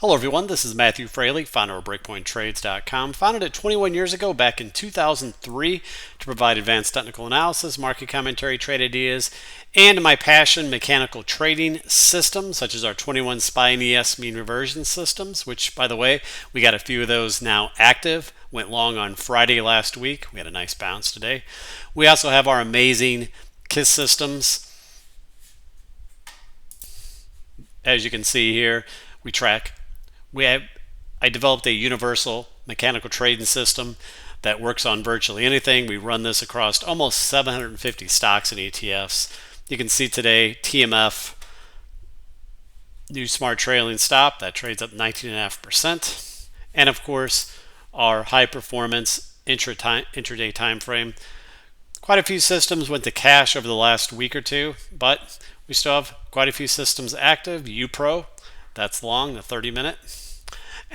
Hello everyone, this is Matthew Frailey, founder of BreakpointTrades.com, founded it 21 years ago back in 2003 to provide advanced technical analysis, market commentary, trade ideas, and my passion, mechanical trading systems, such as our 21 SPY and ES mean reversion systems, which, by the way, we got a few of those now active. Went long on Friday last week. We had a nice bounce today. We also have our amazing KISS systems. As you can see here, we track. I developed a universal mechanical trading system that works on virtually anything. We run this across almost 750 stocks and ETFs. You can see today TMF, new smart trailing stop, that trades up 19.5%. And of course, our high performance intraday time frame. Quite a few systems went to cash over the last week or two, but we still have quite a few systems active. UPRO, that's long, the 30-minute.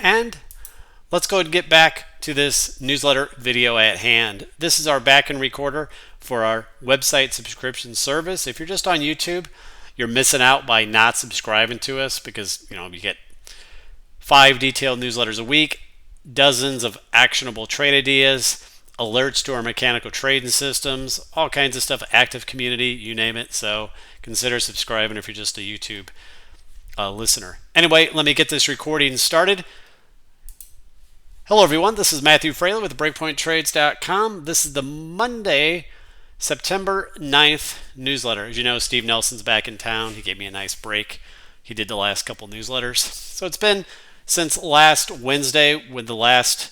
And let's go and get back to this newsletter video at hand. This is our backend recorder for our website subscription service. If you're just on YouTube, you're missing out by not subscribing to us because you get 5 detailed newsletters a week, dozens of actionable trade ideas, alerts to our mechanical trading systems, all kinds of stuff, active community, you name it. So consider subscribing if you're just a YouTube listener. Anyway, let me get this recording started. Hello everyone, this is Matthew Frailey with BreakpointTrades.com. This is the Monday, September 9th newsletter. As you know, Steve Nelson's back in town. He gave me a nice break. He did the last couple newsletters. So it's been since last Wednesday with the last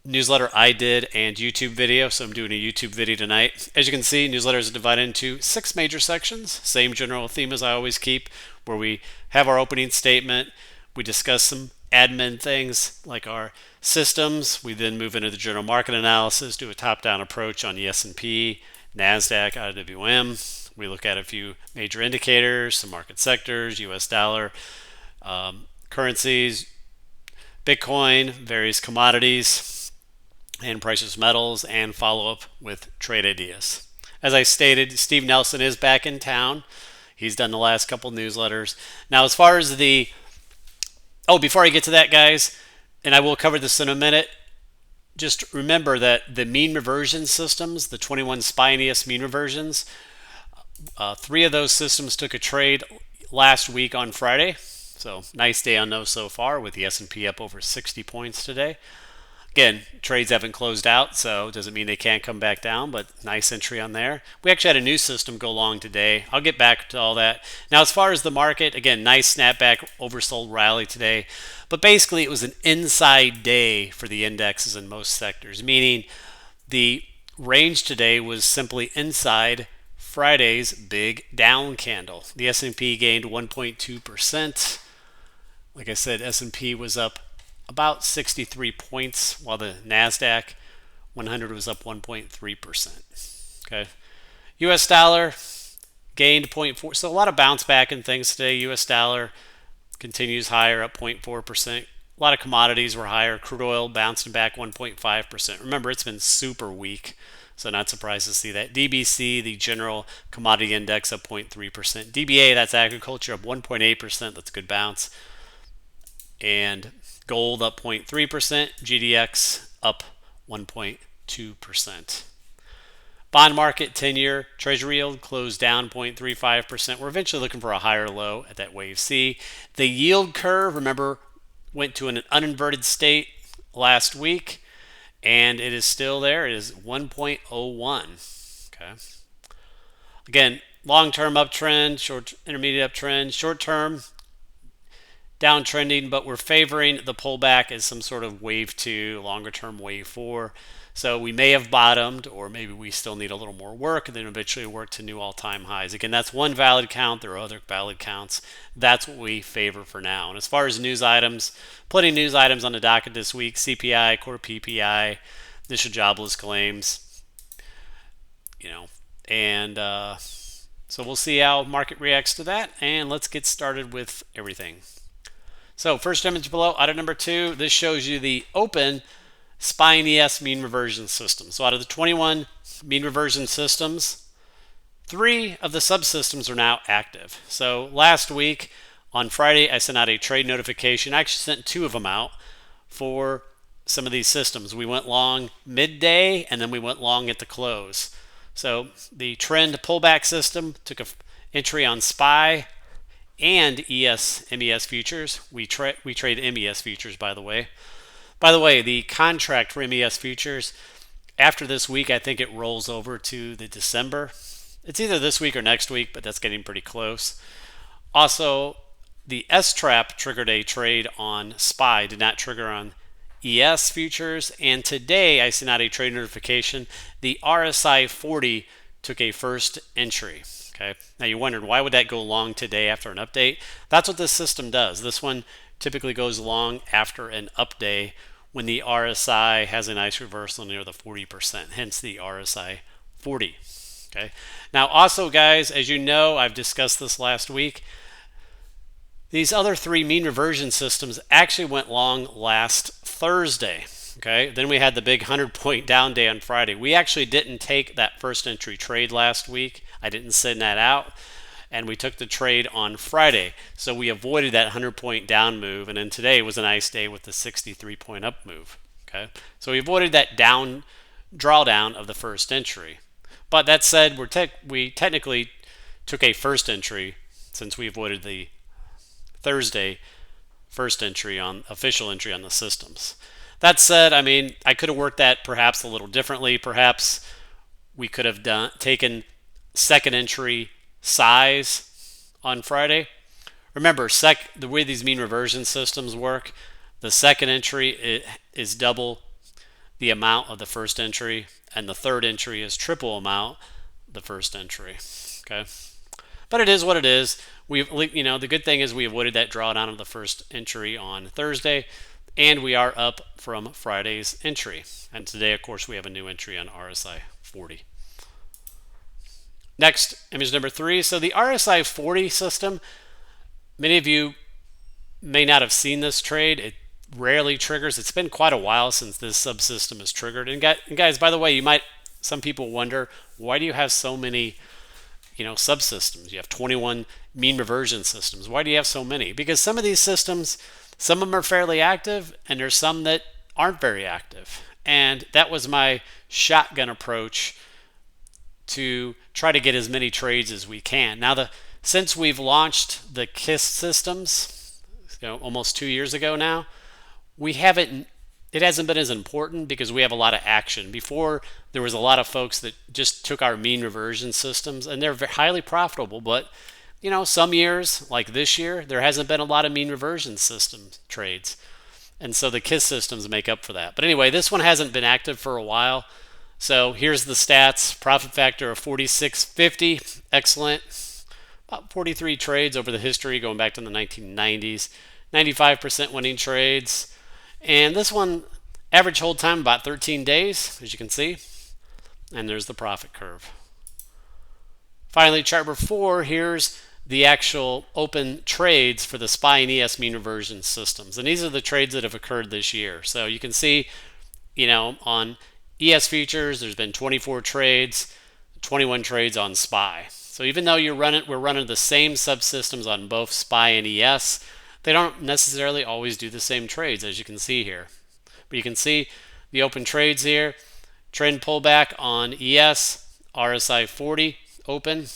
newsletter I did and YouTube video. So I'm doing a YouTube video tonight. As you can see, newsletters are divided into 6 major sections. Same general theme as I always keep, where we have our opening statement. We discuss some admin things like our systems. We then move into the general market analysis, do a top-down approach on the S&P, NASDAQ, IWM. We look at a few major indicators, some market sectors, US dollar, currencies, Bitcoin, various commodities, and precious metals, and follow up with trade ideas. As I stated, Steve Nelson is back in town. He's done the last couple newsletters. Now, as far as before I get to that, guys, and I will cover this in a minute, just remember that the mean reversion systems, the 21 SPY and ES mean reversions, 3 of those systems took a trade last week on Friday. So nice day on those so far, with the S&P up over 60 points today. Again, trades haven't closed out, so it doesn't mean they can't come back down, but nice entry on there. We actually had a new system go long today. I'll get back to all that. Now, as far as the market, again, nice snapback, oversold rally today. But basically, it was an inside day for the indexes in most sectors, meaning the range today was simply inside Friday's big down candle. The S&P gained 1.2%. Like I said, S&P was up about 63 points, while the NASDAQ 100 was up 1.3%. Okay, US dollar gained 0.4, so a lot of bounce back and things today. US dollar continues higher, up 0.4%. A lot of commodities were higher. Crude oil bouncing back 1.5%. Remember, it's been super weak, so not surprised to see that. DBC, the general commodity index, up 0.3%. DBA, that's agriculture, up 1.8%. That's a good bounce. And gold up 0.3%, GDX up 1.2%. Bond market 10-year Treasury yield closed down 0.35%. We're eventually looking for a higher low at that wave C. The yield curve, remember, went to an uninverted state last week, and it is still there. It is 1.01. Okay. Again, long-term uptrend, intermediate uptrend, short-term downtrending, but we're favoring the pullback as some sort of wave 2, longer term wave 4. So we may have bottomed, or maybe we still need a little more work and then eventually work to new all-time highs. Again, that's one valid count. There are other valid counts. That's what we favor for now. And as far as news items, plenty of news items on the docket this week. CPI, core PPI, initial jobless claims, and so we'll see how market reacts to that. And let's get started with everything. So first image below, item number 2, this shows you the open SPY and ES mean reversion system. So out of the 21 mean reversion systems, 3 of the subsystems are now active. So last week, On Friday, I sent out a trade notification. I actually sent 2 of them out for some of these systems. We went long midday and then we went long at the close. So the trend pullback system took an entry on SPY and MES futures. We trade MES futures, by the way. By the way, the contract for MES futures, after this week, I think it rolls over to the December. It's either this week or next week, but that's getting pretty close. Also, the S-Trap triggered a trade on SPY, did not trigger on ES futures. And today, I sent out a trade notification. The RSI 40 took a first entry. Okay. Now you wondered, why would that go long today after an update? That's what this system does. This one typically goes long after an update when the RSI has a nice reversal near the 40%, hence the RSI 40. Okay. Now also, guys, as you know, I've discussed this last week, these other 3 mean reversion systems actually went long last Thursday. Okay, then we had the big 100-point down day on Friday. We actually didn't take that first entry trade last week. I didn't send that out, and we took the trade on Friday. So we avoided that 100-point down move, and then today was a nice day with the 63-point up move. Okay, so we avoided that down drawdown of the first entry. But that said, we technically took a first entry since we avoided the Thursday first entry on official entry on the systems. That said, I mean, I could have worked that perhaps a little differently. Perhaps we could have taken second entry size on Friday. Remember, the way these mean reversion systems work, the second entry is double the amount of the first entry, and the third entry is triple amount of the first entry. Okay, but it is what it is. The good thing is we avoided that drawdown of the first entry on Thursday. And we are up from Friday's entry. And today, of course, we have a new entry on RSI 40. Next, image number 3. So the RSI 40 system, many of you may not have seen this trade. It rarely triggers. It's been quite a while since this subsystem is triggered. And guys, by the way, some people wonder, why do you have so many subsystems? You have 21 mean reversion systems. Why do you have so many? Because some of these systems, some of them are fairly active, and there's some that aren't very active. And that was my shotgun approach to try to get as many trades as we can. Now, since we've launched the KISS systems, almost 2 years ago now, it hasn't been as important because we have a lot of action. Before, there was a lot of folks that just took our mean reversion systems, and they're highly profitable, but some years, like this year, there hasn't been a lot of mean reversion system trades. And so the KISS systems make up for that. But anyway, this one hasn't been active for a while. So here's the stats. Profit factor of 46.50. Excellent. About 43 trades over the history going back to the 1990s. 95% winning trades. And this one, average hold time about 13 days, as you can see. And there's the profit curve. Finally, chart number 4, here's the actual open trades for the SPY and ES mean reversion systems. And these are the trades that have occurred this year. So you can see, on ES futures, there's been 24 trades, 21 trades on SPY. So even though we're running the same subsystems on both SPY and ES, they don't necessarily always do the same trades, as you can see here. But you can see the open trades here. Trend pullback on ES, RSI 40 open.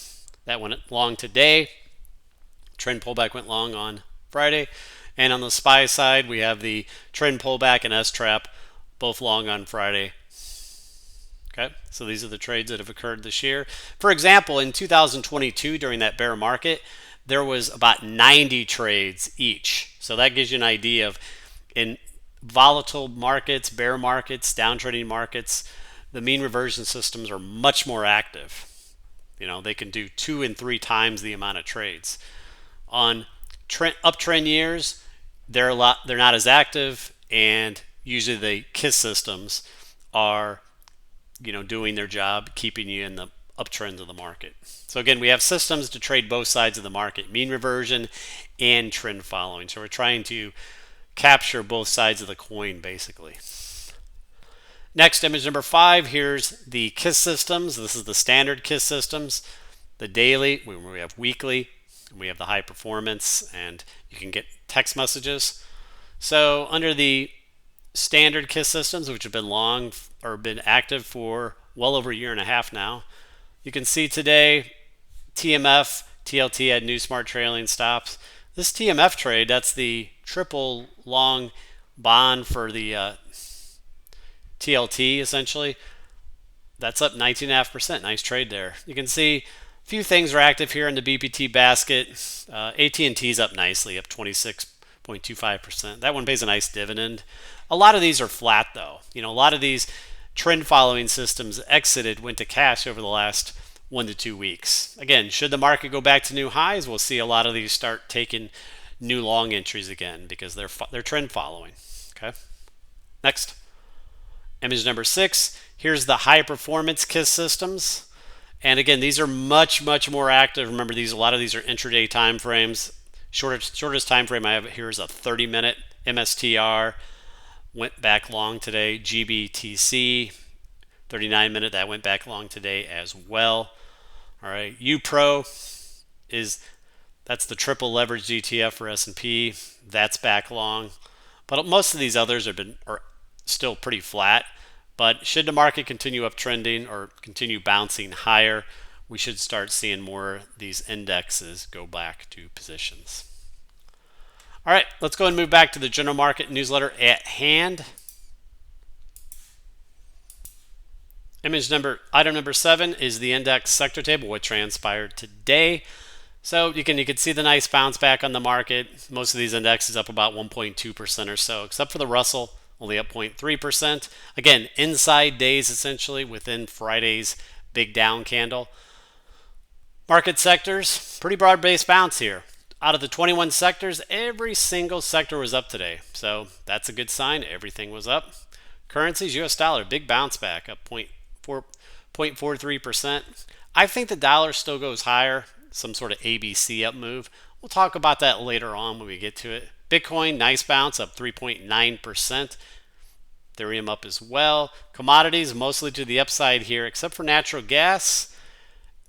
That went long today. Trend pullback went long on Friday. And on the SPY side, we have the trend pullback and S-Trap, both long on Friday. Okay, so these are the trades that have occurred this year. For example, in 2022, during that bear market, there was about 90 trades each. So that gives you an idea of, in volatile markets, bear markets, downtrading markets, the mean reversion systems are much more active. They can do 2 and 3 times the amount of trades. On uptrend years, they're not as active, and usually the KISS systems are doing their job, keeping you in the uptrends of the market. So again, we have systems to trade both sides of the market, mean reversion and trend following. So we're trying to capture both sides of the coin, basically. Next, image number 5, here's the KISS systems. This is the standard KISS systems. The daily, we have weekly, We have the high performance, and you can get text messages. So under the standard KISS systems, which have been long or been active for well over a year and a half now, you can see today TMF, TLT had new smart trailing stops. This TMF trade, that's the triple long bond for the TLT essentially. That's up 19.5%. Nice trade there. You can see a few things are active here in the BPT basket. AT&T is up nicely, up 26.25%. That one pays a nice dividend. A lot of these are flat though. A lot of these trend following systems went to cash over the last 1 to 2 weeks. Again, should the market go back to new highs, we'll see a lot of these start taking new long entries again because they're trend following. Okay. Next, image number 6. Here's the high performance KISS systems. And again, these are much more active. Remember, a lot of these are intraday time frames. Shortest time frame I have here is a 30-minute MSTR. Went back long today. GBTC, 39-minute, that went back long today as well. All right, UPRO that's the triple leverage ETF for S&P. That's back long. But most of these others are still pretty flat. But should the market continue uptrending or continue bouncing higher, we should start seeing more of these indexes go back to positions. All right, let's go and move back to the general market newsletter at hand. Item number 7 is the index sector table, what transpired today. So you can see the nice bounce back on the market. Most of these indexes up about 1.2% or so, except for the Russell, only up 0.3%. Again, inside days essentially within Friday's big down candle. Market sectors, pretty broad-based bounce here. Out of the 21 sectors, every single sector was up today. So that's a good sign. Everything was up. Currencies, US dollar, big bounce back, up 0.43%. I think the dollar still goes higher, some sort of ABC up move. We'll talk about that later on when we get to it. Bitcoin, nice bounce, up 3.9%. Ethereum up as well. Commodities, mostly to the upside here, except for natural gas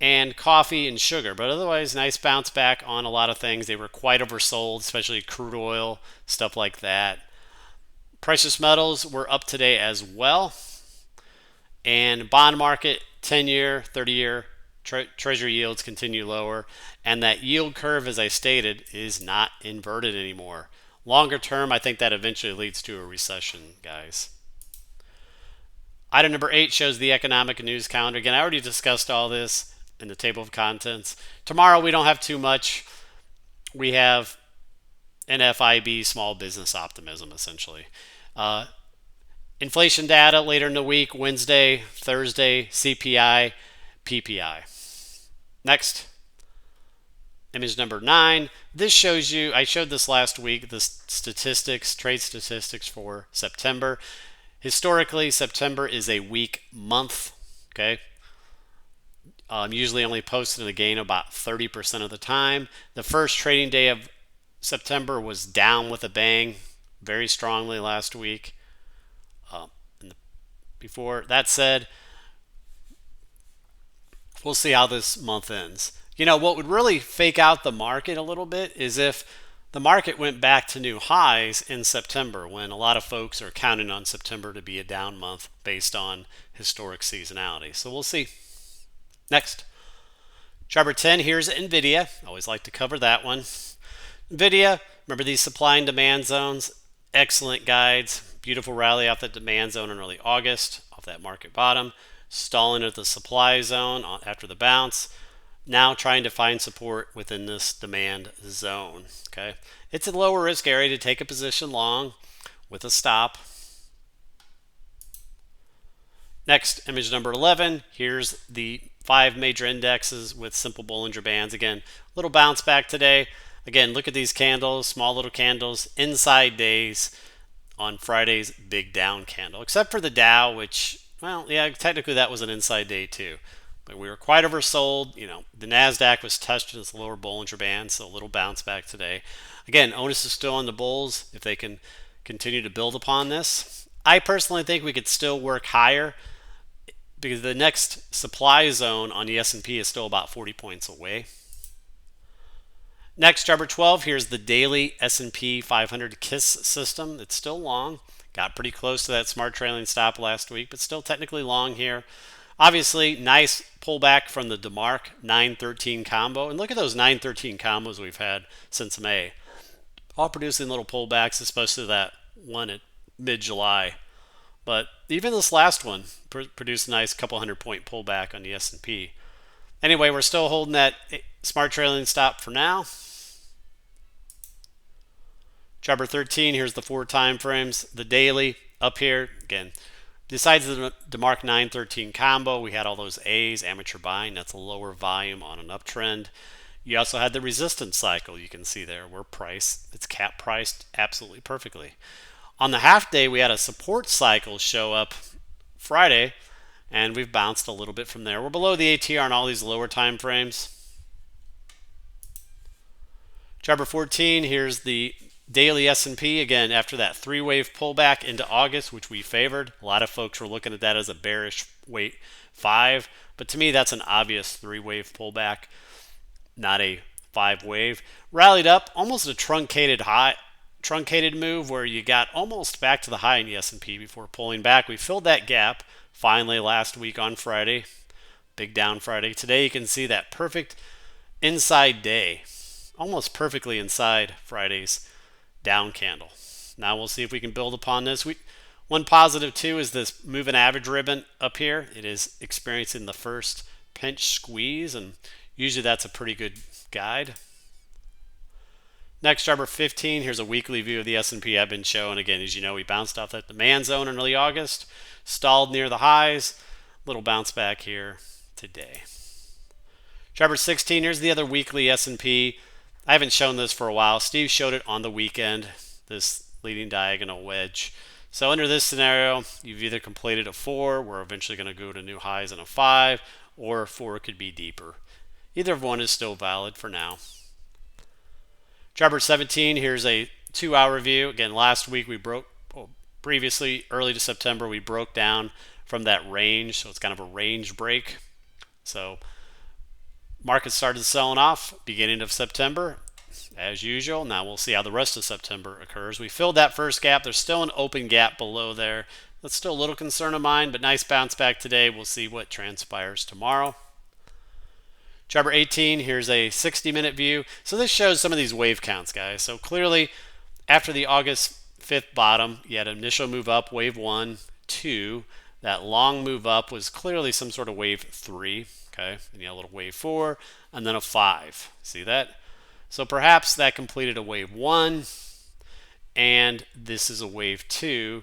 and coffee and sugar. But otherwise, nice bounce back on a lot of things. They were quite oversold, especially crude oil, stuff like that. Precious metals were up today as well. And bond market, 10-year, 30-year treasury yields continue lower. And that yield curve, as I stated, is not inverted anymore. Longer term, I think that eventually leads to a recession, guys. Item number 8 shows the economic news calendar. Again, I already discussed all this in the table of contents. Tomorrow, we don't have too much. We have NFIB, small business optimism, essentially. Inflation data later in the week, Wednesday, Thursday, CPI, PPI. Next, image number 9. This shows you, I showed this last week, the statistics, trade statistics for September. Historically, September is a weak month, okay? Usually only posted in a gain about 30% of the time. The first trading day of September was down with a bang, very strongly last week. Before that said, we'll see how this month ends. What would really fake out the market a little bit is if the market went back to new highs in September, when a lot of folks are counting on September to be a down month based on historic seasonality. So we'll see. Next, chart number 10, here's Nvidia. Always like to cover that one. Nvidia, remember these supply and demand zones, excellent guides. Beautiful rally off the demand zone in early August, off that market bottom. Stalling at the supply zone after the bounce. Now trying to find support within this demand zone. Okay, it's a lower risk area to take a position long with a stop. Next, image number 11. Here's the 5 major indexes with simple Bollinger Bands. Again, little bounce back today. Again, look at these candles, small little candles, inside days on Friday's big down candle, except for the Dow, which, well, yeah, technically that was an inside day too. But we were quite oversold. The NASDAQ was touched in its lower Bollinger Band, so a little bounce back today. Again, onus is still on the bulls if they can continue to build upon this. I personally think we could still work higher because the next supply zone on the S&P is still about 40 points away. Next, chart number 12, here's the daily S&P 500 KISS system. It's still long. Got pretty close to that smart trailing stop last week, but still technically long here. Obviously, nice pullback from the DeMark 913 combo. And look at those 913 combos we've had since May. All producing little pullbacks, especially that one at mid-July. But even this last one produced a nice couple 100-point pullback on the S&P. Anyway, we're still holding that smart trailing stop for now. Chart number 13, here's the 4 time frames. The daily up here, again, besides the DeMark 913 combo, we had all those A's, amateur buying. That's a lower volume on an uptrend. You also had the resistance cycle. You can see there where it's cap priced absolutely perfectly. On the half day, we had a support cycle show up Friday, and we've bounced a little bit from there. We're below the ATR on all these lower time frames. Chart number 14, here's the daily S&P. Again, after that 3-wave pullback into August, which we favored. A lot of folks were looking at that as a bearish wait 5, but to me that's an obvious 3-wave pullback, not a 5-wave. Rallied up, almost a truncated move where you got almost back to the high in the S&P before pulling back. We filled that gap finally last week on Friday. Big down Friday. Today you can see that perfect inside day, almost perfectly inside Friday's down candle. Now we'll see if we can build upon this. One positive too is this moving average ribbon up here. It is experiencing the first pinch squeeze, and usually that's a pretty good guide. Next, chart number 15, here's a weekly view of the S&P I've been showing. Again, as you know, we bounced off that demand zone in early August, stalled near the highs, little bounce back here today. Chart number 16, here's the other weekly S&P. I haven't shown this for a while. Steve showed it on the weekend, this leading diagonal wedge. So under this scenario, you've either completed a 4, we're eventually going to go to new highs in a 5, or 4 could be deeper. Either of one is still valid for now. Chart number 17, here's a 2-hour view. Again, last week we previously, early to September, we broke down from that range, so it's kind of a range break. So market started selling off beginning of September, as usual. Now we'll see how the rest of September occurs. We filled that first gap. There's still an open gap below there. That's still a little concern of mine, but nice bounce back today. We'll see what transpires tomorrow. Chart number 18, here's a 60-minute view. So this shows some of these wave counts, guys. So clearly, after the August 5th bottom, you had an initial move up, wave 1, 2. That long move up was clearly some sort of wave 3. Okay, and you had a little wave 4, and then a 5. See that? So perhaps that completed a wave 1, and this is a wave 2.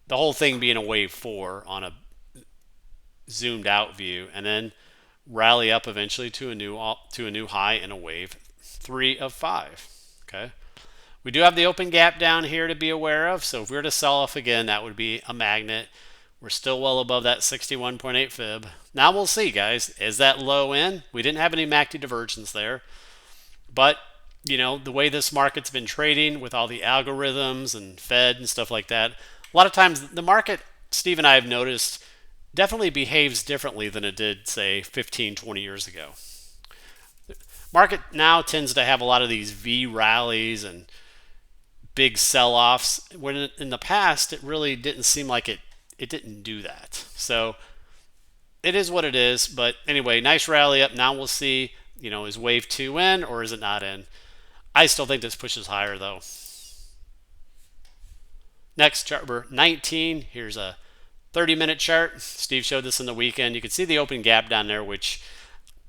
The whole thing being a wave 4 on a zoomed out view, and then rally up eventually to a new high in a wave 3 of 5. Okay, we do have the open gap down here to be aware of. So if we were to sell off again, that would be a magnet. We're still well above that 61.8 fib. Now we'll see, guys. Is that low in? We didn't have any MACD divergence there. But, you know, the way this market's been trading with all the algorithms and Fed and stuff like that, a lot of times the market, Steve and I have noticed, definitely behaves differently than it did, say, 15, 20 years ago. Market now tends to have a lot of these V rallies and big sell-offs, when in the past it really didn't seem like it didn't do that. So it is what it is. But anyway, nice rally up. Now we'll see, you know, is wave 2 in or is it not in? I still think this pushes higher though. Next, chart number 19. Here's a 30-minute chart. Steve showed this in the weekend. You can see the open gap down there, which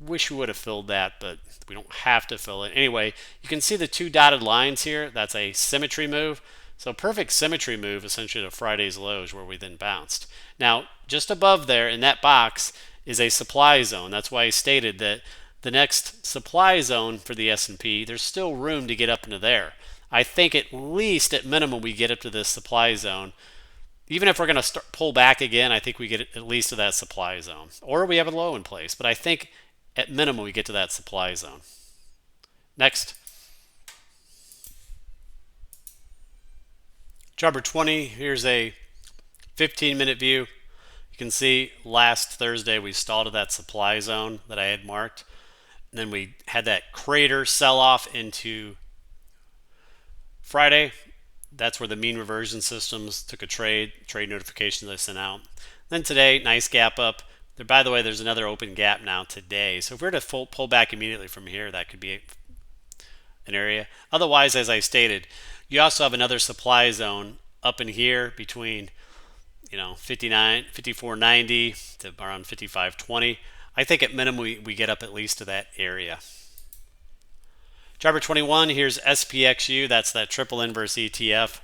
wish we would have filled that, but we don't have to fill it. Anyway, you can see the 2 dotted lines here. That's a symmetry move. So perfect symmetry move essentially to Friday's lows where we then bounced. Now, just above there in that box is a supply zone. That's why I stated that the next supply zone for the S&P, there's still room to get up into there. I think at least at minimum we get up to this supply zone. Even if we're going to pull back again, I think we get at least to that supply zone. Or we have a low in place. But I think at minimum we get to that supply zone. Next. Chart number 20, here's a 15-minute view. You can see last Thursday we stalled at that supply zone that I had marked. then we had that crater sell off into Friday. That's where the mean reversion systems took a trade notifications I sent out. Then today, nice gap up. There, by the way, there's another open gap now today. So if we were to pull back immediately from here, that could be an area. Otherwise, as I stated, you also have another supply zone up in here between 54.90 to around 55.20. I think at minimum we get up at least to that area. Driver 21, here's SPXU. That's that triple inverse ETF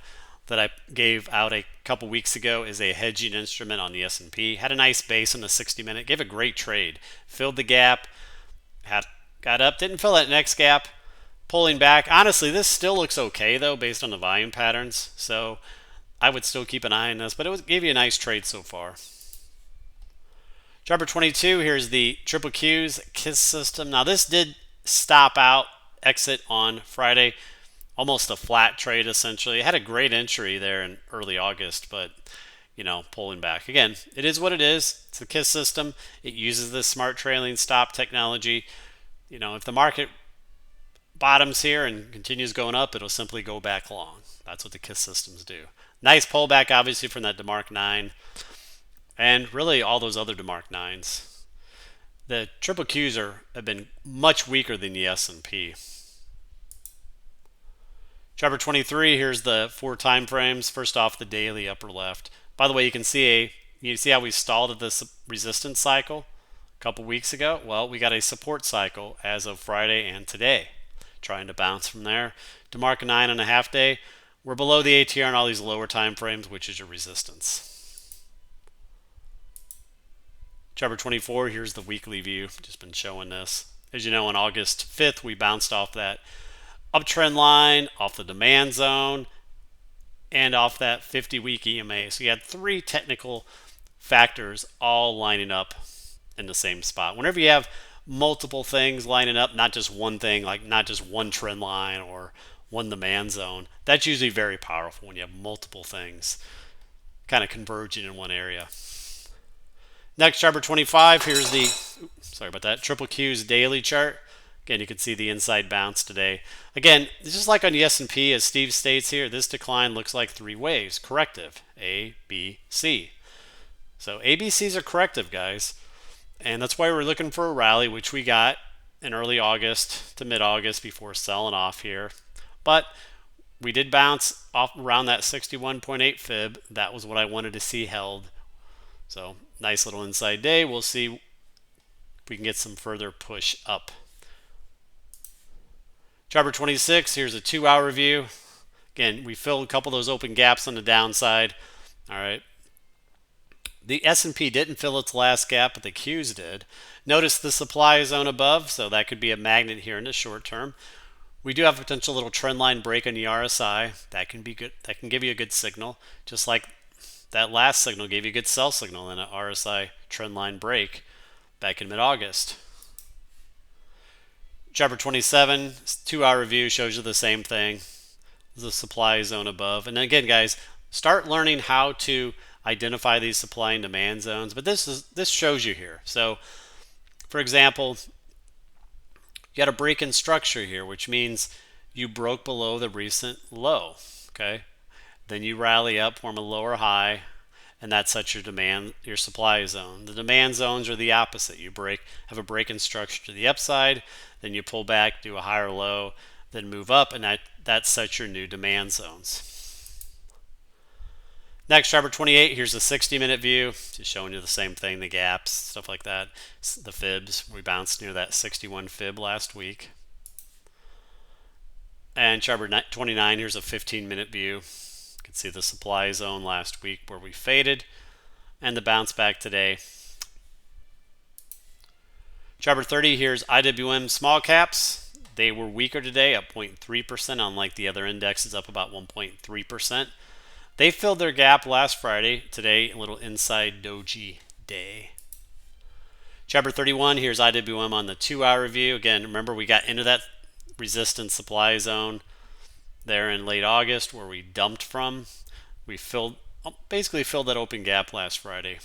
that I gave out a couple weeks ago, is a hedging instrument on the S&P. Had a nice base on the 60-minute. Gave a great trade. Filled the gap. Got up. Didn't fill that next gap. Pulling back. Honestly, this still looks okay, though, based on the volume patterns. So I would still keep an eye on this. But it gave you a nice trade so far. Driver 22, here's the triple Qs KISS system. Now, this did stop out. Exit on Friday, almost a flat trade essentially. It had a great entry there in early August, but pulling back again. It is what it is. It's the KISS system. It uses this smart trailing stop technology. If the market bottoms here and continues going up, it'll simply go back long. That's what the KISS systems do. Nice pullback, obviously, from that DeMark 9, and really all those other DeMark 9s. The triple Qs have been much weaker than the S&P. Driver 23, here's the 4 time frames. First off, the daily upper left. By the way, you see how we stalled at this resistance cycle a couple weeks ago? Well, we got a support cycle as of Friday and today, trying to bounce from there. DeMark 9.5 day, we're below the ATR and all these lower time frames, which is your resistance. Driver 24, here's the weekly view. Just been showing this. As you know, on August 5th, we bounced off that uptrend line, off the demand zone, and off that 50-week EMA. So you had 3 technical factors all lining up in the same spot. Whenever you have multiple things lining up, not just one thing, like not just one trend line or one demand zone, that's usually very powerful when you have multiple things kind of converging in one area. Next, driver 25, here's the, sorry about that, triple Q's daily chart. Again, you can see the inside bounce today. Again, just like on the S&P, as Steve states here, this decline looks like 3 waves. Corrective, A, B, C. So ABCs are corrective, guys. And that's why we're looking for a rally, which we got in early August to mid-August before selling off here. But we did bounce off around that 61.8 fib. That was what I wanted to see held. So nice little inside day. We'll see if we can get some further push up. Driver 26, here's a 2-hour view. Again, we filled a couple of those open gaps on the downside. All right. The S&P didn't fill its last gap, but the Qs did. Notice the supply zone above, so that could be a magnet here in the short term. We do have a potential little trend line break on the RSI. That can be good. That can give you a good signal, just like that last signal gave you a good sell signal in an RSI trend line break back in mid-August. Driver 27, 2-hour view shows you the same thing. The supply zone above. And again, guys, start learning how to identify these supply and demand zones. But this shows you here. So, for example, you got a break in structure here, which means you broke below the recent low. Okay, then you rally up, form a lower high, and that sets your supply zone. The demand zones are the opposite. You have a break in structure to the upside, then you pull back, do a higher low, then move up, and that sets your new demand zones. Next, driver 28, here's a 60-minute view, just showing you the same thing, the gaps, stuff like that. The fibs, we bounced near that 61 fib last week. And driver 29, here's a 15-minute view. You can see the supply zone last week where we faded, and the bounce back today. Driver 30, here's IWM small caps. They were weaker today, up 0.3%, unlike the other indexes, up about 1.3%. They filled their gap last Friday. Today, a little inside doji day. Chapter 31, here's IWM on the 2-hour view. Again, remember we got into that resistance supply zone there in late August where we dumped from. We basically filled that open gap last Friday.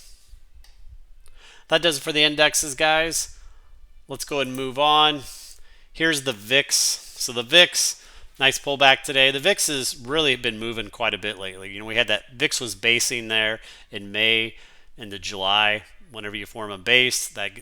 That does it for the indexes, guys. Let's go ahead and move on. Here's the VIX. So the VIX, nice pullback today. The VIX has really been moving quite a bit lately. We had that VIX was basing there in May into July. Whenever you form a base, that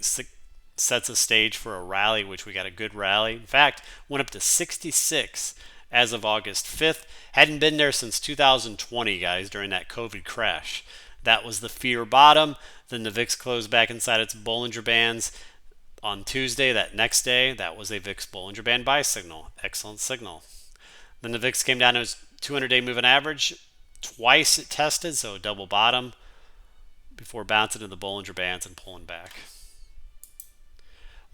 sets a stage for a rally, which we got a good rally. In fact, went up to 66 as of August 5th. Hadn't been there since 2020, guys, during that COVID crash. That was the fear bottom. Then the VIX closed back inside its Bollinger Bands on Tuesday. That next day, that was a VIX Bollinger Band buy signal. Excellent signal. Then the VIX came down to its 200-day moving average. Twice it tested, so a double bottom before bouncing to the Bollinger Bands and pulling back.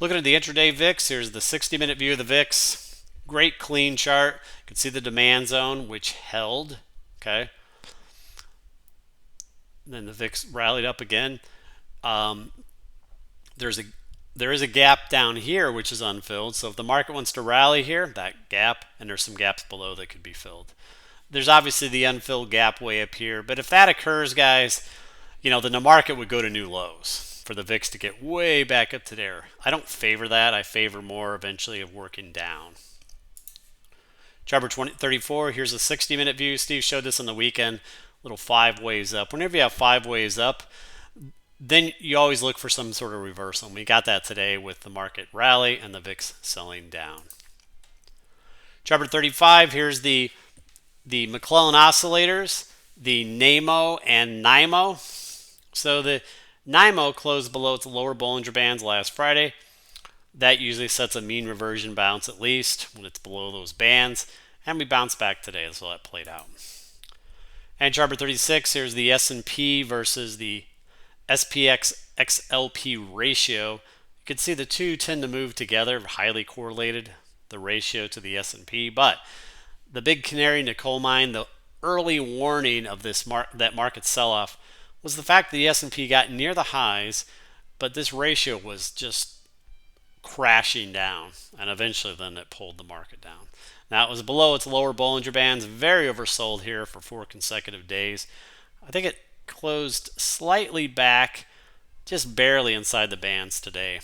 Looking at the intraday VIX, here's the 60-minute view of the VIX. Great clean chart. You can see the demand zone, which held. Okay. Then the VIX rallied up again. There is a gap down here which is unfilled. So if the market wants to rally here, that gap, and there's some gaps below that could be filled. There's obviously the unfilled gap way up here, but if that occurs, guys, then the market would go to new lows for the VIX to get way back up to there. I don't favor that. I favor more eventually of working down. Chart 34, here's a 60-minute view. Steve showed this on the weekend. Little 5 waves up. Whenever you have 5 waves up, then you always look for some sort of reversal. We got that today with the market rally and the VIX selling down. Chart 35, here's the McClellan oscillators, the NAMO and NIMO. So the NIMO closed below its lower Bollinger Bands last Friday. That usually sets a mean reversion bounce at least when it's below those bands. And we bounced back today, so that played out. And chart 36, here's the S&P versus the SPXLP ratio. You can see the two tend to move together, highly correlated, the ratio to the S&P. But the big canary in the coal mine, the early warning of that market sell-off, was the fact that the S&P got near the highs, but this ratio was just crashing down, and eventually then it pulled the market down. Now it was below its lower Bollinger Bands, very oversold here for 4 consecutive days. I think it closed slightly back, just barely inside the bands today.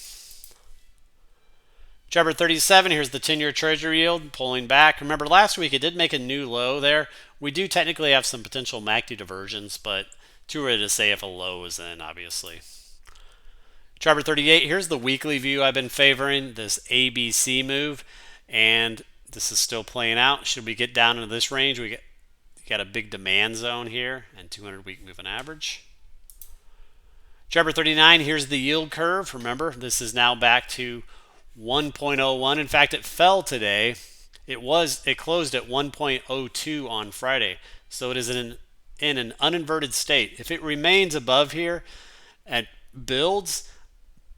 Chart 37, here's the 10-year Treasury yield pulling back. Remember last week it did make a new low there. We do technically have some potential MACD diversions, but too early to say if a low is in, obviously. Chart 38, here's the weekly view I've been favoring, this ABC move, and this is still playing out. Should we get down into this range, we got a big demand zone here and 200-week moving average. Chart 39, here's the yield curve. Remember, this is now back to 1.01. In fact, it fell today. It closed at 1.02 on Friday. So it is in an uninverted state. If it remains above here and builds,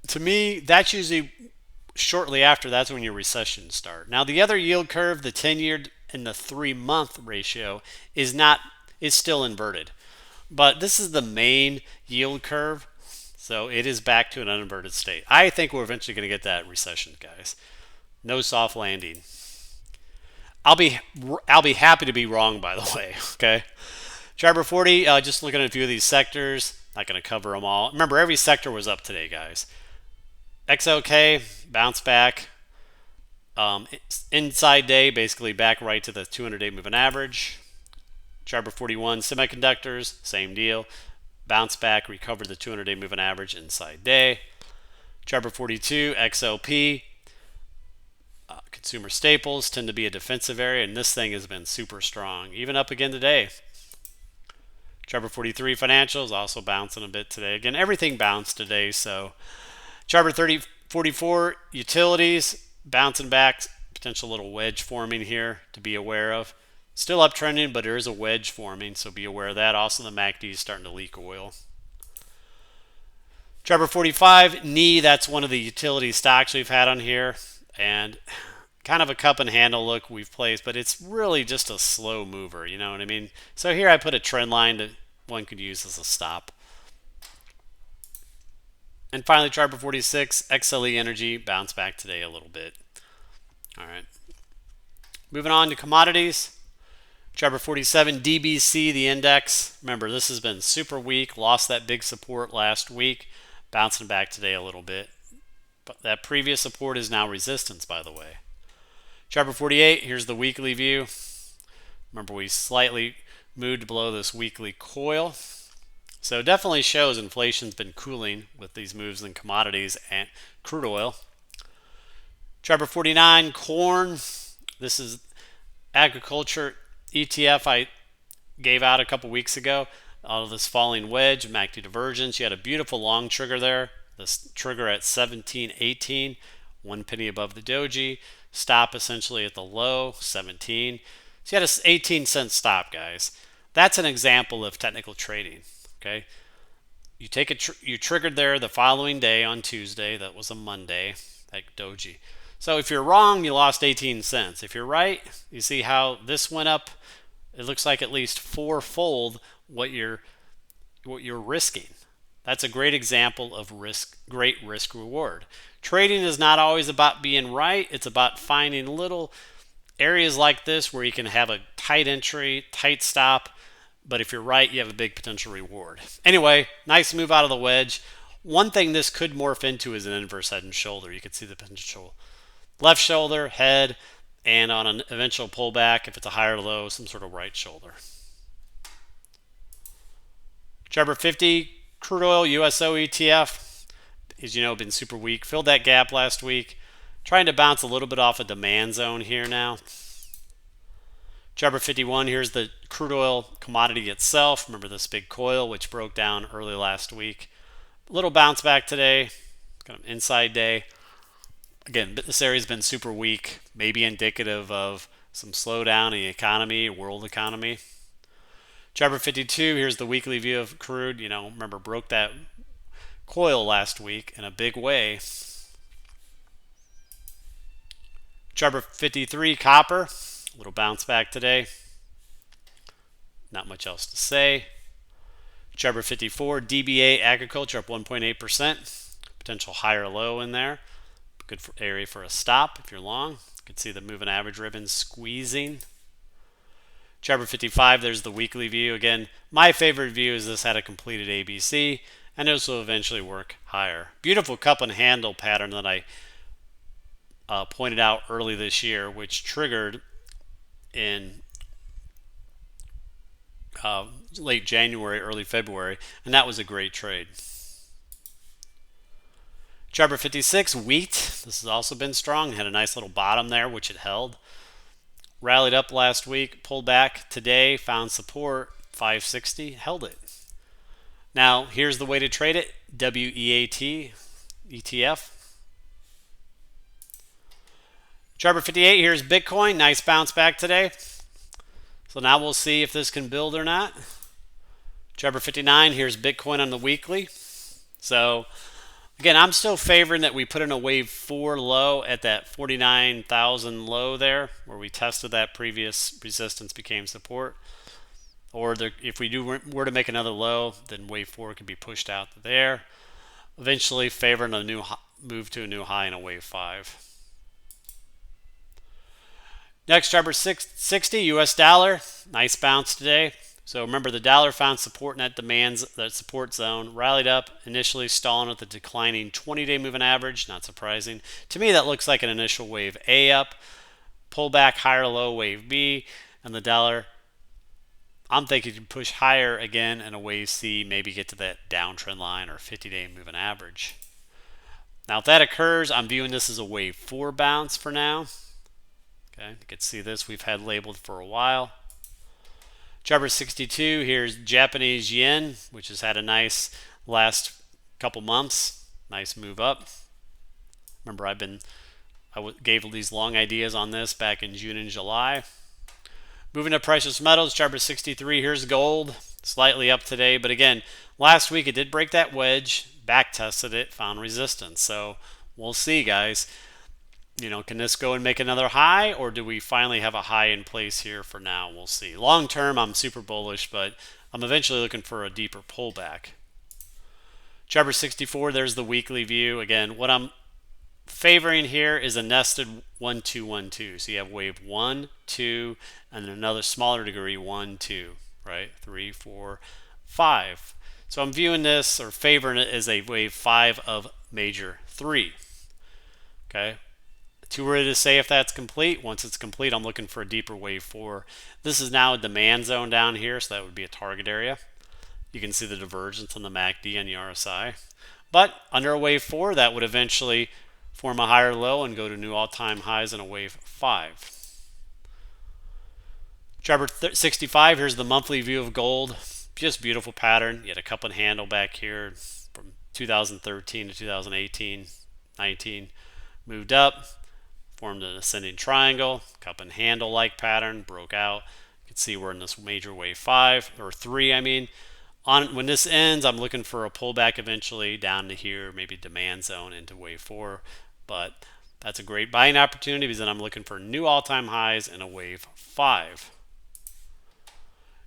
to me, that's usually shortly after, that's when your recession starts. Now, the other yield curve, the 10-year and the 3-month ratio, is still inverted. But this is the main yield curve, so it is back to an uninverted state. I think we're eventually going to get that recession, guys. No soft landing. I'll be happy to be wrong, by the way, okay? Chart 40, just looking at a few of these sectors. Not going to cover them all. Remember, every sector was up today, guys. XLK, bounce back. Inside day, basically back right to the 200-day moving average. Chart 41, semiconductors, same deal. Bounce back, recover the 200-day moving average inside day. Chart 42, XLP. Consumer staples tend to be a defensive area, and this thing has been super strong, even up again today. Chart 43, financials, also bouncing a bit today. Again, everything bounced today, so chart 44, utilities, bouncing back, potential little wedge forming here to be aware of. Still uptrending, but there is a wedge forming, so be aware of that. Also, the MACD is starting to leak oil. Chart 45, NE, that's one of the utility stocks we've had on here, and kind of a cup and handle look we've placed, but it's really just a slow mover, you know what I mean? So here I put a trend line that one could use as a stop. And finally, chart 46, XLE Energy, bounced back today a little bit. All right. Moving on to commodities. Chart 47, DBC, the index. Remember, this has been super weak. Lost that big support last week. Bouncing back today a little bit. But that previous support is now resistance, by the way. Chart 48, here's the weekly view. Remember, we slightly moved below this weekly coil. So it definitely shows inflation's been cooling with these moves in commodities and crude oil. Chart 49, corn. This is agriculture ETF I gave out a couple weeks ago. Out of this falling wedge, MACD divergence. You had a beautiful long trigger there. This trigger at 17.18, 1 penny above the doji. Stop essentially at the low, 17. So you had a 18-cent stop, guys. That's an example of technical trading. Okay, you you triggered there the following day on Tuesday. That was a Monday, like doji. So if you're wrong, you lost 18 cents. If you're right, you see how this went up. It looks like at least fourfold what you're risking. That's a great example of great risk reward. Trading is not always about being right. It's about finding little areas like this where you can have a tight entry, tight stop, but if you're right, you have a big potential reward. Anyway, nice move out of the wedge. One thing this could morph into is an inverse head and shoulder. You can see the potential left shoulder, head, and on an eventual pullback, if it's a higher low, some sort of right shoulder. Chart 50, crude oil USO ETF, as you know, been super weak. Filled that gap last week. Trying to bounce a little bit off a demand zone here now. Chart 51, here's the crude oil commodity itself. Remember this big coil, which broke down early last week. A little bounce back today, kind of inside day. Again, this area's been super weak, maybe indicative of some slowdown in the economy, world economy. Chart 52, here's the weekly view of crude. You know, remember, broke that coil last week in a big way. Chart 53, copper. A little bounce back today. Not much else to say. Chart 54, DBA agriculture up 1.8%. Potential higher low in there. Good area for a stop if you're long. You can see the moving average ribbon squeezing. Chart 55, there's the weekly view. Again, my favorite view is this had a completed ABC, and this will eventually work higher. Beautiful cup and handle pattern that I pointed out early this year, which triggered in late January, early February, and that was a great trade. Chart 56, wheat. This has also been strong. Had a nice little bottom there, which it held. Rallied up last week, pulled back today, found support, 560, held it. Now, here's the way to trade it. WEAT, ETF. Chart 58, here's Bitcoin. Nice bounce back today. So now we'll see if this can build or not. Chart 59, here's Bitcoin on the weekly. So again, I'm still favoring that we put in a wave 4 low at that 49,000 low there, where we tested that previous resistance became support. Or if we were to make another low, then wave 4 can be pushed out there. Eventually favoring a new move to a new high in a wave 5. Next, chart 60, US dollar. Nice bounce today. So remember, the dollar found support in that support zone, rallied up, initially stalling at the declining 20-day moving average. Not surprising. To me, that looks like an initial wave A up, pull back higher low, wave B, and the dollar, I'm thinking, can push higher again in a wave C, maybe get to that downtrend line or 50-day moving average. Now, if that occurs, I'm viewing this as a wave 4 bounce for now. Okay, you can see this we've had labeled for a while. Chart 62, here's Japanese yen, which has had a nice last couple months. Nice move up. Remember, I gave these long ideas on this back in June and July. Moving to precious metals, chart 63, here's gold. Slightly up today, but again, last week it did break that wedge, back tested it, found resistance. So we'll see, guys. You know, can this go and make another high, or do we finally have a high in place here for now? We'll see. Long term, I'm super bullish, but I'm eventually looking for a deeper pullback. Chart 64, there's the weekly view. Again, what I'm favoring here is a nested 1 2 1 2. So you have wave 1 2 and then another smaller degree 1 2, right? 3 4 5. So I'm viewing this or favoring it as a wave 5 of major 3. Okay. Too early to say if that's complete. Once it's complete, I'm looking for a deeper wave 4. This is now a demand zone down here, so that would be a target area. You can see the divergence on the MACD and the RSI. But under a wave 4, that would eventually form a higher low and go to new all-time highs in a wave 5. Chart 65, here's the monthly view of gold. Just beautiful pattern. You had a cup and handle back here from 2013 to 2018, 19. Moved up, formed an ascending triangle, cup and handle like pattern, broke out. You can see we're in this major wave 5, or 3 I mean. When this ends, I'm looking for a pullback eventually down to here, maybe demand zone into wave 4. But that's a great buying opportunity because then I'm looking for new all-time highs in a wave 5.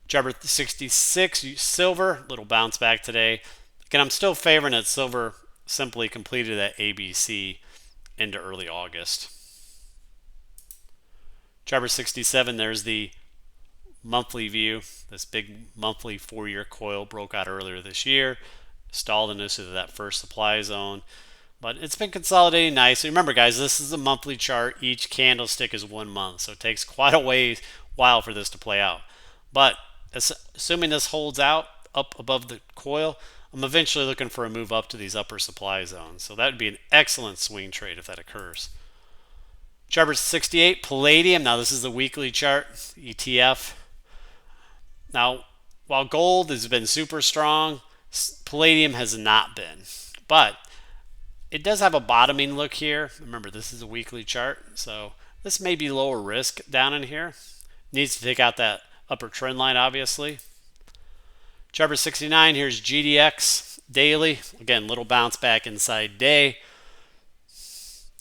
Chart 66, silver, little bounce back today. Again, I'm still favoring that silver simply completed that ABC into early August. Chart 67, there's the monthly view. This big monthly 4-year coil broke out earlier this year, stalled into that first supply zone, but it's been consolidating nicely. Remember, guys, this is a monthly chart. Each candlestick is 1 month, so it takes quite a while for this to play out. But assuming this holds out up above the coil, I'm eventually looking for a move up to these upper supply zones. So that would be an excellent swing trade if that occurs. Chart 68, Palladium. Now this is the weekly chart, ETF. Now, while gold has been super strong, Palladium has not been. But it does have a bottoming look here. Remember, this is a weekly chart, so this may be lower risk down in here. Needs to take out that upper trend line, obviously. Chart 69, here's GDX daily. Again, little bounce back inside day.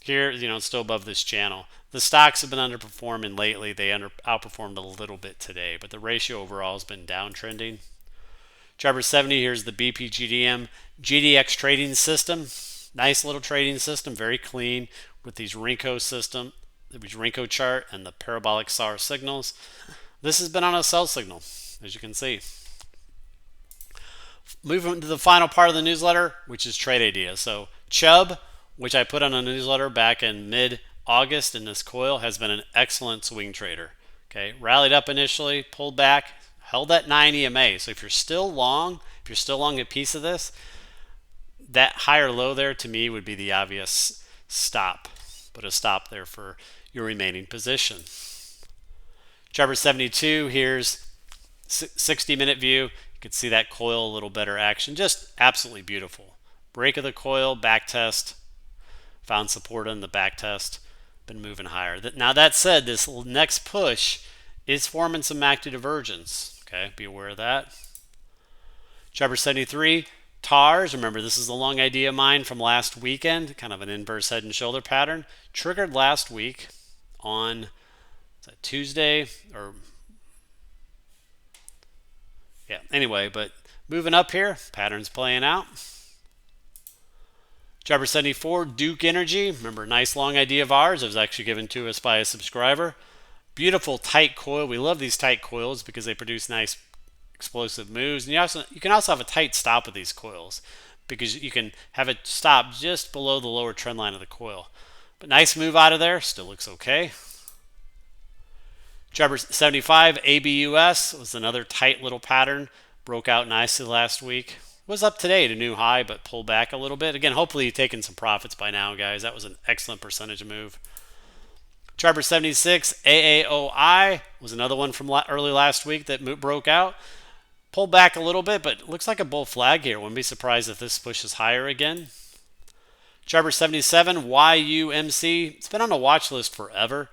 Here, it's still above this channel. The stocks have been underperforming lately. They outperformed a little bit today, but the ratio overall has been downtrending. Chart 70, here's the BPGDM GDX trading system. Nice little trading system, very clean with these Renko chart and the parabolic SAR signals. This has been on a sell signal, as you can see. Moving to the final part of the newsletter, which is trade ideas. So Chubb, which I put on a newsletter back in mid-August in this coil, has been an excellent swing trader. Okay, rallied up initially, pulled back, held that 9 EMA. So if you're still long a piece of this, that higher low there to me would be the obvious stop. Put a stop there for your remaining position. Chart 72, here's 60-minute view. You can see that coil a little better action. Just absolutely beautiful. Break of the coil, back test. Found support on the back test. Been moving higher. Now that said, this next push is forming some MACD divergence. Okay, be aware of that. Chart 73, TARS. Remember, this is the long idea mine from last weekend. Kind of an inverse head and shoulder pattern. Triggered last week on Tuesday or anyway, but moving up here, patterns playing out. Chart 74, Duke Energy. Remember, nice long idea of ours. It was actually given to us by a subscriber. Beautiful tight coil. We love these tight coils because they produce nice explosive moves. And you can also have a tight stop with these coils because you can have it stop just below the lower trend line of the coil. But nice move out of there. Still looks okay. Chart 75, ABUS was another tight little pattern. Broke out nicely last week. Was up today to new high, but pulled back a little bit. Again, hopefully you've taken some profits by now, guys. That was an excellent percentage move. Chart 76, AAOI was another one from early last week that broke out. Pulled back a little bit, but looks like a bull flag here. Wouldn't be surprised if this pushes higher again. Chart 77, YUMC. It's been on a watch list forever.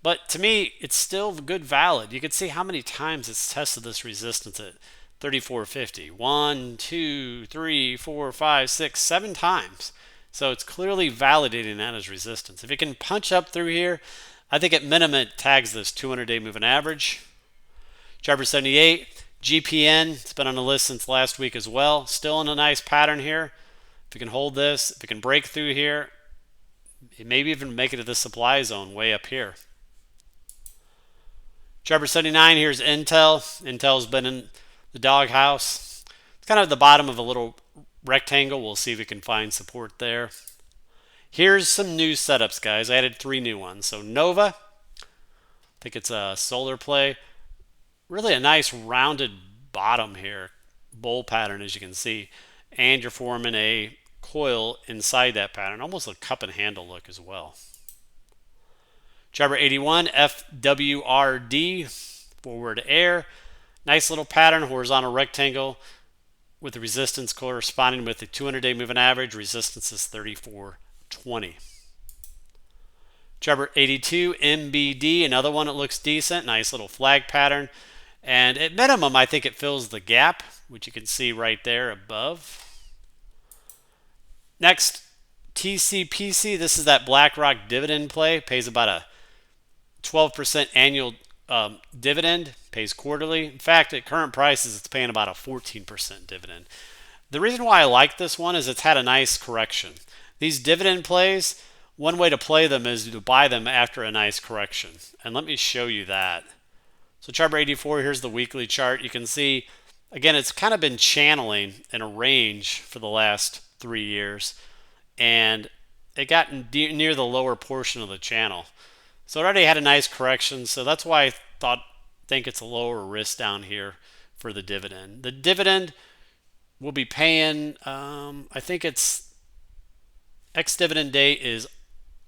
But to me, it's still good valid. You can see how many times it's tested this resistance at 34.50. 1, 2, 3, 4, 5, 6, 7 times. So it's clearly validating that as resistance. If it can punch up through here, I think at minimum it tags this 200-day moving average. Chart 78, GPN. It's been on the list since last week as well. Still in a nice pattern here. If it can hold this, if it can break through here, it maybe even make it to the supply zone way up here. Chart 79, here's Intel. Intel's been in the doghouse. It's kind of at the bottom of a little rectangle. We'll see if we can find support there. Here's some new setups, guys. I added 3 new ones. So Nova, I think it's a solar play. Really a nice rounded bottom here, bull pattern as you can see, and you're forming a coil inside that pattern, almost a cup and handle look as well. Jabber 81, FWRD, forward air. Nice little pattern, horizontal rectangle with the resistance corresponding with the 200-day moving average. Resistance is 34.20. Jabber 82, MBD, another one that looks decent. Nice little flag pattern. And at minimum, I think it fills the gap, which you can see right there above. Next, TCPC. This is that BlackRock dividend play. Pays about a 12% annual dividend. Pays quarterly. In fact, at current prices, it's paying about a 14% dividend. The reason why I like this one is it's had a nice correction. These dividend plays, one way to play them is to buy them after a nice correction. And let me show you that. So chart 84, here's the weekly chart. You can see, again, it's kind of been channeling in a range for the last 3 years. And it got near the lower portion of the channel. So it already had a nice correction. So that's why I think it's a lower risk down here for the dividend. The dividend will be paying, I think it's ex-dividend date is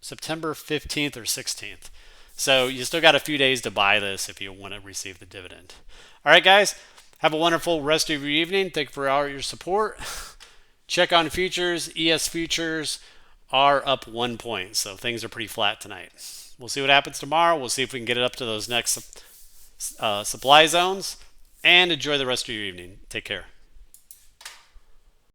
September 15th or 16th. So you still got a few days to buy this if you want to receive the dividend. All right, guys, have a wonderful rest of your evening. Thank you for all your support. Check on futures. ES futures are up 1 point, so things are pretty flat tonight. We'll see what happens tomorrow. We'll see if we can get it up to those next supply zones. And enjoy the rest of your evening. Take care.